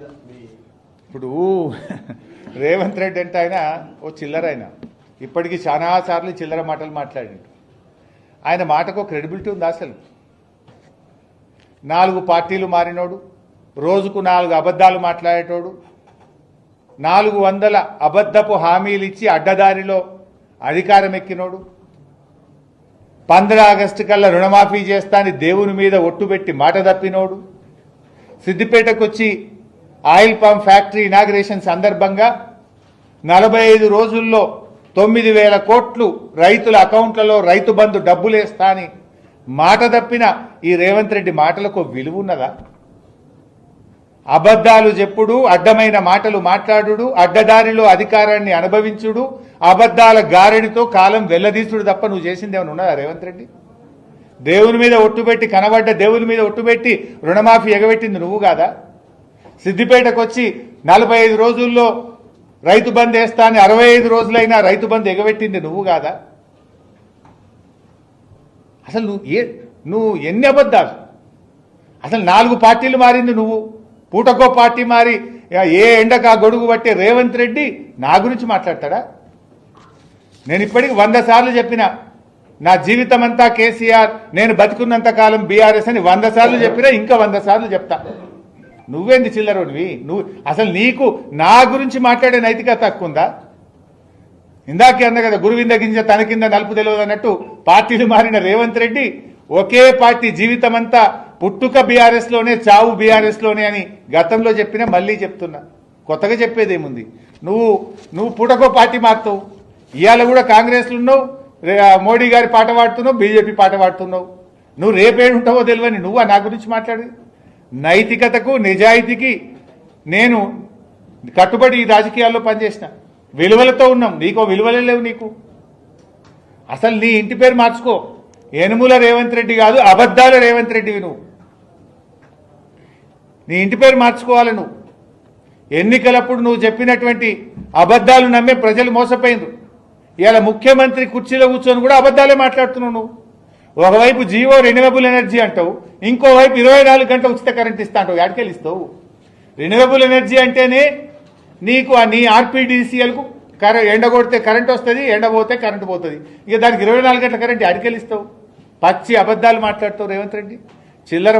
ఇప్పుడు రేవంత్ రెడ్డి అంటే ఆయన ఓ చిల్లర, ఆయన ఇప్పటికీ చాలాసార్లు చిల్లర మాటలు మాట్లాడిండు. ఆయన మాటకు క్రెడిబిలిటీ ఉంది అసలు? 4 పార్టీలు మారినోడు, రోజుకు 4 అబద్ధాలు మాట్లాడేటోడు, 400 అబద్ధపు హామీలు ఇచ్చి అడ్డదారిలో అధికారం ఎక్కినోడు, 15 ఆగస్టు కల్లా రుణమాఫీ చేస్తానని దేవుని మీద ఒట్టుబెట్టి మాట తప్పినోడు, సిద్దిపేటకు వచ్చి ఆయిల్ పంప్ ఫ్యాక్టరీ ఇనాగ్రేషన్ సందర్భంగా 45 రోజుల్లో 9,000 కోట్లు రైతుల అకౌంట్లలో రైతు బంధు డబ్బులేస్తా అని మాట తప్పిన ఈ రేవంత్ రెడ్డి మాటలకు విలువ ఉన్నదా? అబద్ధాలు చెప్పుడు, అడ్డమైన మాటలు మాట్లాడుడు, అడ్డదారిలో అధికారాన్ని అనుభవించుడు, అబద్ధాల గారెడితో కాలం వెల్లదీసుడు తప్ప నువ్వు చేసింది ఏమైనా ఉన్నదా రేవంత్ రెడ్డి? దేవుని మీద ఒట్టుబెట్టి, కనబడ్డ దేవుని మీద ఒట్టుబెట్టి రుణమాఫీ ఎగబెట్టింది నువ్వు కాదా? సిద్దిపేటకు వచ్చి 45 రోజుల్లో రైతు బంద్ వేస్తా అని 65 రోజులైనా రైతు బంద్ ఎగబెట్టింది నువ్వు కాదా? అసలు నువ్వు ఎన్ని అబద్ధాలు? అసలు 4 పార్టీలు మారింది నువ్వు, పూటకో పార్టీ మారి ఏ ఎండకు ఆ గొడుగు పట్టే రేవంత్ రెడ్డి నా గురించి మాట్లాడతాడా? నేను ఇప్పటికి 100 సార్లు చెప్పిన, నా జీవితం అంతా కేసీఆర్, నేను బతికున్నంత కాలం బీఆర్ఎస్ అని 100 సార్లు చెప్పినా, ఇంకా 100 సార్లు చెప్తా. నువ్వేంది చిల్లరోడివి? నువ్వు అసలు నీకు నా గురించి మాట్లాడే నైతికత తక్కువ ఉందా? ఇందాకే అన్న కదా, గురువింద గింజ తన కింద నలుపు తెలియదు అన్నట్టు పార్టీలు మారిన రేవంత్ రెడ్డి ఒకే పార్టీ జీవితం అంతా, పుట్టుక బీఆర్ఎస్ లోనే, చావు బీఆర్ఎస్ లోనే అని గతంలో చెప్పినా మళ్ళీ చెప్తున్నా. కొత్తగా చెప్పేదేముంది? నువ్వు పుటకో పార్టీ మారుతావు, ఇవాళ కూడా కాంగ్రెస్లో ఉన్నావు, మోడీ గారి పాట పాడుతున్నావు, బీజేపీ పాట పాడుతున్నావు. నువ్వు రేపేడుంటావో తెలియని నువ్వు నా గురించి మాట్లాడి? నైతికతకు, నిజాయితీకి నేను కట్టుబడి ఈ రాజకీయాల్లో పనిచేసిన, విలువలతో ఉన్నాం. నీకో విలువలే లేవు నీకు. అసలు నీ ఇంటి పేరు మార్చుకో, యనుమల రేవంత్ రెడ్డి కాదు, అబద్ధాల రేవంత్ రెడ్డివి నువ్వు. నీ ఇంటి పేరు మార్చుకోవాలి నువ్వు. ఎన్నికలప్పుడు నువ్వు చెప్పినటువంటి అబద్ధాలు నమ్మే ప్రజలు మోసపోయిండ్రు. ఇవాళ ముఖ్యమంత్రి కుర్చీలో కూర్చొని కూడా అబద్ధాలే మాట్లాడుతున్నావు నువ్వు. ఒకవైపు జీవో రెన్యూవబుల్ ఎనర్జీ అంటావు, ఇంకోవైపు 24 గంటల ఉచిత కరెంట్ ఇస్తా అంటావు. ఎక్కడికెళ్ళి ఇస్తావు? రెన్యూవబుల్ ఎనర్జీ అంటేనే నీకు నీ ఆర్పీడీసీఎల్కు ఎండ కొడితే కరెంట్ వస్తుంది, ఎండ పోతే కరెంట్ పోతుంది. ఇక దానికి 24 గంటల కరెంట్ ఎక్కడికెళ్ళి ఇస్తావు? పచ్చి అబద్ధాలు మాట్లాడుతావు రేవంత్ రెడ్డి, చిల్లర